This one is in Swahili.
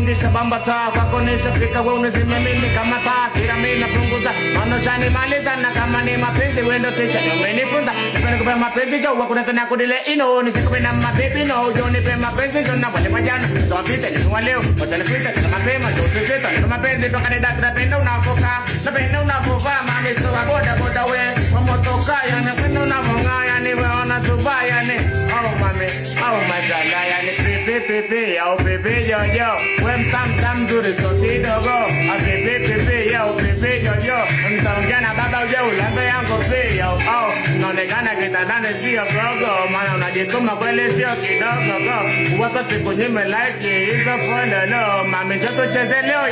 tingisha bamba taa kwako nishafika wewe unizime mimi kama taa sira mimi napunguza manosha nimaliza na kama ni mapenzi wewe ndo teacher umenifunza napenda kupa mapenzi jo wako na kudile ino nishikupe na mabibi no jo nipe mapenzi jo na wale majana so apite ni waleo watale kuita kama mapema jo tuteta na mapenzi toka ni dada napenda unafoka napenda unavovaa mami so boda boda we motoka yana kwenda unavonga yani wewe ona subaya yani oh mami oh my god yani pepe yo pepe yo yo when tam duri so kidogo a pepe yo pepe yo mtaongea baba uje ulambe yangu pia oh naonekana kitandani sio gogo maana unajituma kweli sio kidogo go watu siku nyime like hizo follow mami joto cheze leo